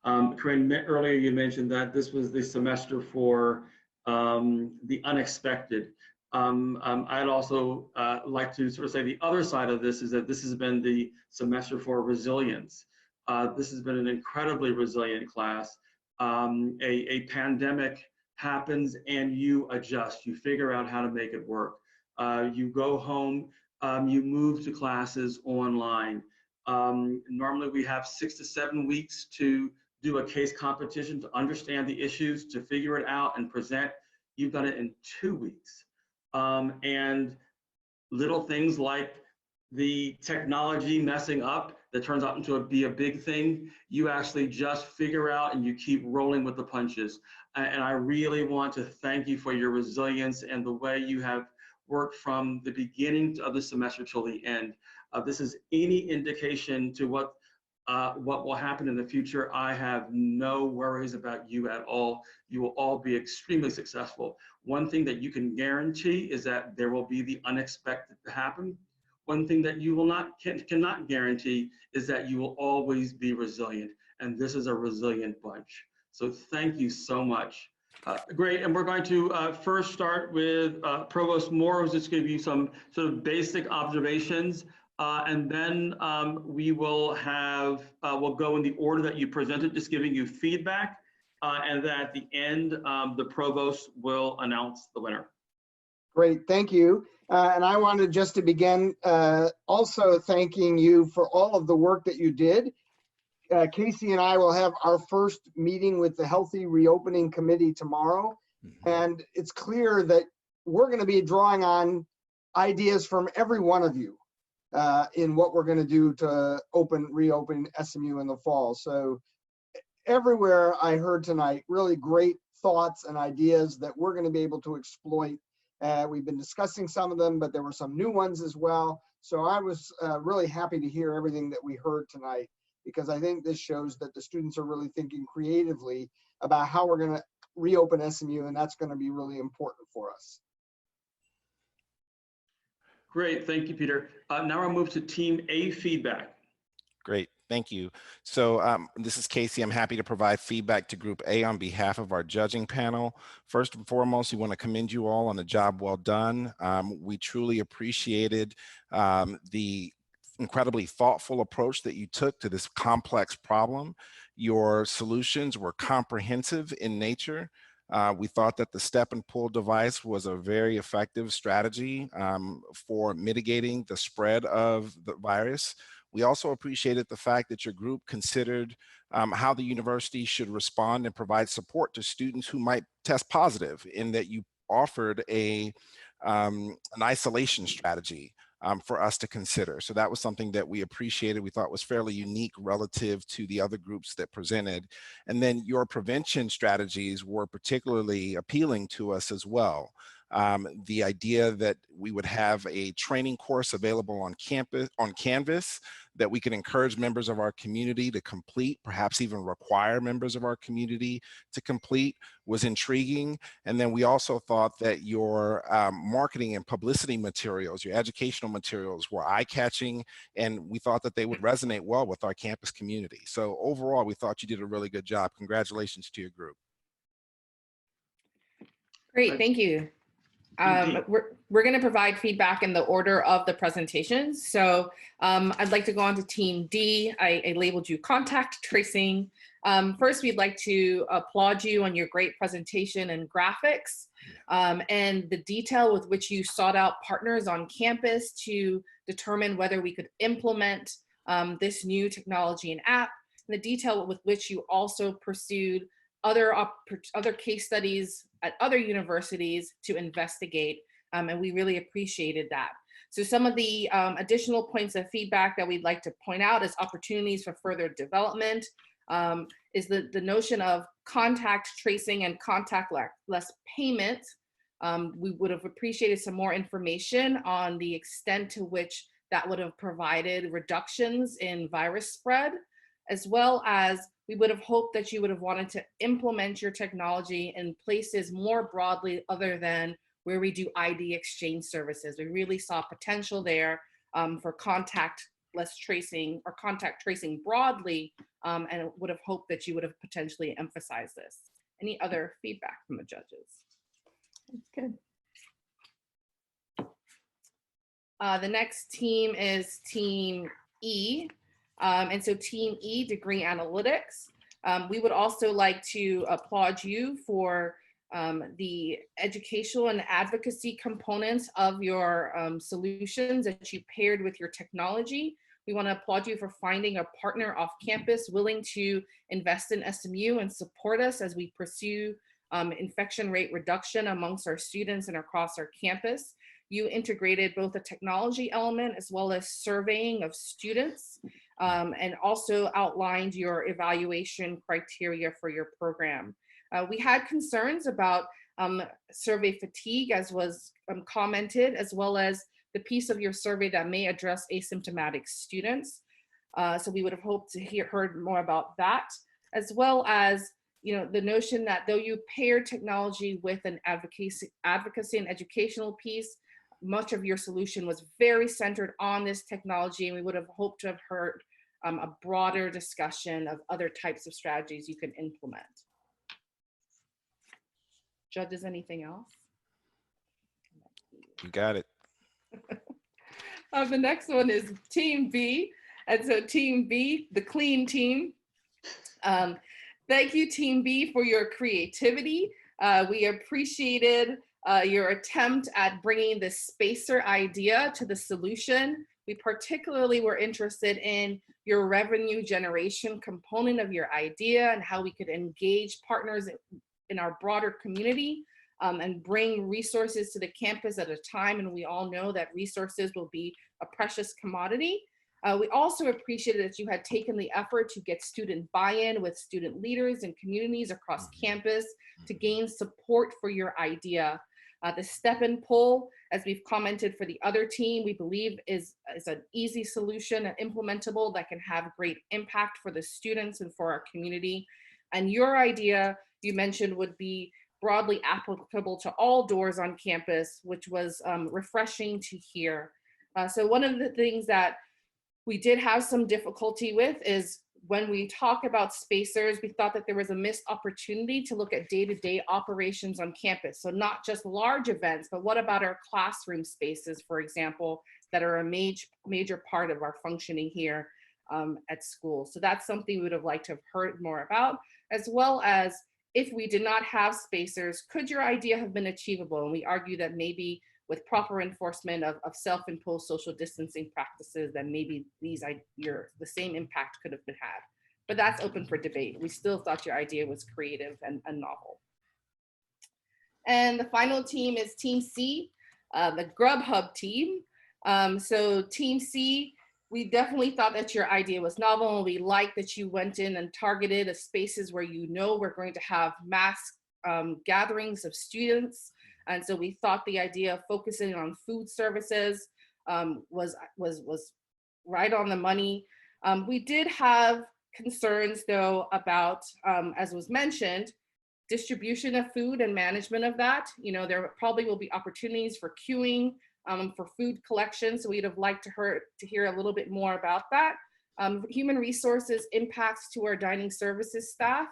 Corinne, earlier you mentioned that this was the semester for the unexpected. I'd also like to sort of say the other side of this is that this has been the semester for resilience. This has been an incredibly resilient class. A pandemic happens and you adjust, you figure out how to make it work. You go home, you move to classes online. Normally we have 6 to 7 weeks to do a case competition, to understand the issues, to figure it out and present. You've done it in 2 weeks. And little things like the technology messing up that turns out to be a big thing, you actually just figure out and you keep rolling with the punches. And I really want to thank you for your resilience and the way you have worked from the beginning of the semester till the end. This is any indication to what will happen in the future. I have no worries about you at all. You will all be extremely successful. One thing that you can guarantee is that there will be the unexpected to happen. One thing that you will cannot guarantee is that you will always be resilient. And this is a resilient bunch. So thank you so much. Great, and we're going to first start with Provost Moore, who's just going to give you some sort of basic observations. And then we will have, we'll go in the order that you presented, just giving you feedback. And then at the end, the provost will announce the winner. Great, thank you. And I wanted just to begin also thanking you for all of the work that you did. Casey and I will have our first meeting with the Healthy Reopening Committee tomorrow. And it's clear that we're going to be drawing on ideas from every one of you in what we're going to do to reopen SMU in the fall. So everywhere I heard tonight, really great thoughts and ideas that we're going to be able to exploit. We've been discussing some of them, but there were some new ones as well. So I was really happy to hear everything that we heard tonight, because I think this shows that the students are really thinking creatively about how we're going to reopen SMU, and that's going to be really important for us. Great, thank you, Peter. Now I'll move to Team A feedback. Great, thank you. So this is Casey. I'm happy to provide feedback to Group A on behalf of our judging panel. First and foremost, we want to commend you all on a job well done. We truly appreciated the incredibly thoughtful approach that you took to this complex problem. Your solutions were comprehensive in nature. We thought that the step and pull device was a very effective strategy for mitigating the spread of the virus. We also appreciated the fact that your group considered how the university should respond and provide support to students who might test positive, in that you offered an isolation strategy for us to consider. So that was something that we appreciated. We thought was fairly unique relative to the other groups that presented. And then your prevention strategies were particularly appealing to us as well. The idea that we would have a training course available on campus, on Canvas, that we could encourage members of our community to complete, perhaps even require members of our community to complete, was intriguing. And then we also thought that your marketing and publicity materials, your educational materials, were eye-catching, and we thought that they would resonate well with our campus community. So overall, we thought you did a really good job. Congratulations to your group. Great, thank you. We're going to provide feedback in the order of the presentations. So I'd like to go on to Team D. I labeled you contact tracing. First, we'd like to applaud you on your great presentation and graphics and the detail with which you sought out partners on campus to determine whether we could implement this new technology and app, and the detail with which you also pursued other case studies at other universities to investigate, and we really appreciated that. So some of the additional points of feedback that we'd like to point out as opportunities for further development is the notion of contact tracing and contactless payment. We would have appreciated some more information on the extent to which that would have provided reductions in virus spread, as well as we would have hoped that you would have wanted to implement your technology in places more broadly other than where we do ID exchange services. We really saw potential there for contact less tracing or contact tracing broadly, and would have hoped that you would have potentially emphasized this. Any other feedback from the judges? That's good. The next team is Team E. And so Team E, Degree Analytics. We would also like to applaud you for the educational and advocacy components of your solutions that you paired with your technology. We want to applaud you for finding a partner off campus willing to invest in SMU and support us as we pursue infection rate reduction amongst our students and across our campus. You integrated both a technology element as well as surveying of students, and also outlined your evaluation criteria for your program. We had concerns about survey fatigue, as was commented, as well as the piece of your survey that may address asymptomatic students. So we would have hoped to heard more about that, as well as the notion that though you pair technology with an advocacy and educational piece, much of your solution was very centered on this technology, and we would have hoped to have heard a broader discussion of other types of strategies you can implement. Judges, anything else? You got it. The next one is Team B. And so Team B, the clean team. Thank you, Team B, for your creativity. We appreciated your attempt at bringing the spacer idea to the solution. We particularly were interested in your revenue generation component of your idea and how we could engage partners in our broader community and bring resources to the campus at a time, and we all know that resources will be a precious commodity. We also appreciated that you had taken the effort to get student buy-in with student leaders and communities across campus to gain support for your idea. The step and pull, as we've commented for the other team, we believe is an easy solution and implementable that can have great impact for the students and for our community. And your idea, you mentioned, would be broadly applicable to all doors on campus, which was refreshing to hear. So one of the things that we did have some difficulty with is when we talk about spacers, we thought that there was a missed opportunity to look at day-to-day operations on campus. So not just large events, but what about our classroom spaces, for example, that are a major part of our functioning here at school. So that's something we would have liked to have heard more about, as well as if we did not have spacers, could your idea have been achievable? And we argue that maybe with proper enforcement of self-imposed social distancing practices, that maybe the same impact could have been had. But that's open for debate. We still thought your idea was creative and novel. And the final team is Team C, the Grubhub team. So Team C, we definitely thought that your idea was novel, and we like that you went in and targeted the spaces where we're going to have mass gatherings of students. And so we thought the idea of focusing on food services was right on the money. We did have concerns, though, about, as was mentioned, distribution of food and management of that. There probably will be opportunities for queuing, for food collection. So we'd have liked to hear a little bit more about that. Human resources impacts to our dining services staff,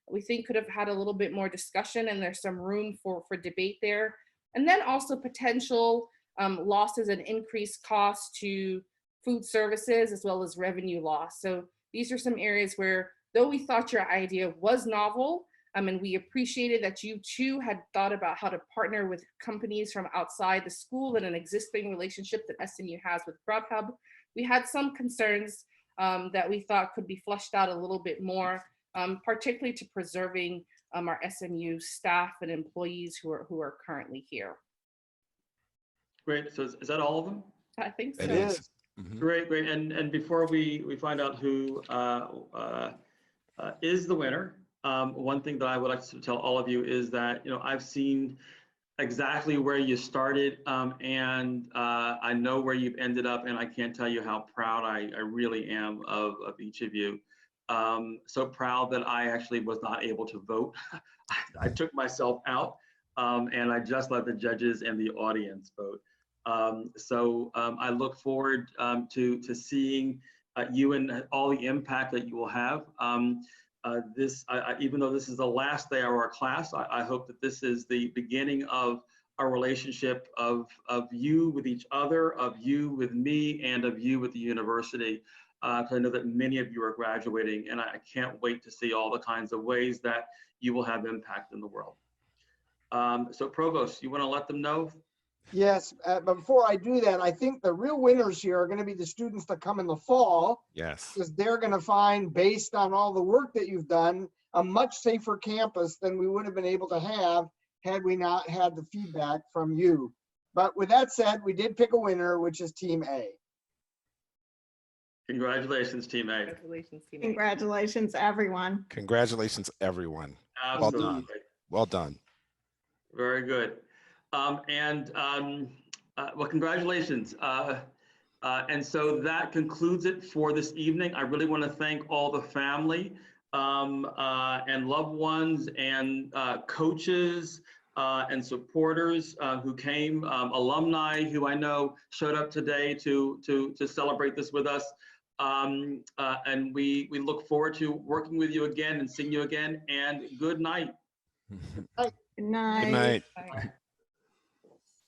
we think could have had a little bit more discussion, and there's some room for debate there. And then also potential losses and increased costs to food services, as well as revenue loss. So these are some areas where, though we thought your idea was novel, and we appreciated that you too had thought about how to partner with companies from outside the school and an existing relationship that SMU has with Grubhub, we had some concerns that we thought could be fleshed out a little bit more, particularly to preserving our SMU staff and employees who are currently here. Great. So is that all of them? I think so. It is. Mm-hmm. Great. And before we find out who is the winner, one thing that I would like to tell all of you is that I've seen exactly where you started, and I know where you've ended up, and I can't tell you how proud I really am of each of you. So proud that I actually was not able to vote. I took myself out, and I just let the judges and the audience vote. I look forward to seeing you and all the impact that you will have. Even though this is the last day of our class, I hope that this is the beginning of our relationship of you with each other, of you with me, and of you with the university. Because I know that many of you are graduating, and I can't wait to see all the kinds of ways that you will have impact in the world. So Provost, you want to let them know? Yes, but before I do that, I think the real winners here are going to be the students that come in the fall, Yes. because they're going to find, based on all the work that you've done, a much safer campus than we would have been able to have had we not had the feedback from you. But with that said, we did pick a winner, which is Team A. Congratulations, Team A. Congratulations, team. Congratulations, everyone. Congratulations, everyone. Absolutely. Well done. Well done. Very good. Well, congratulations. And so that concludes it for this evening. I really want to thank all the family and loved ones and coaches and supporters who came, alumni who I know showed up today to celebrate this with us. And we look forward to working with you again and seeing you again. And good night. Good night. Good night. Bye.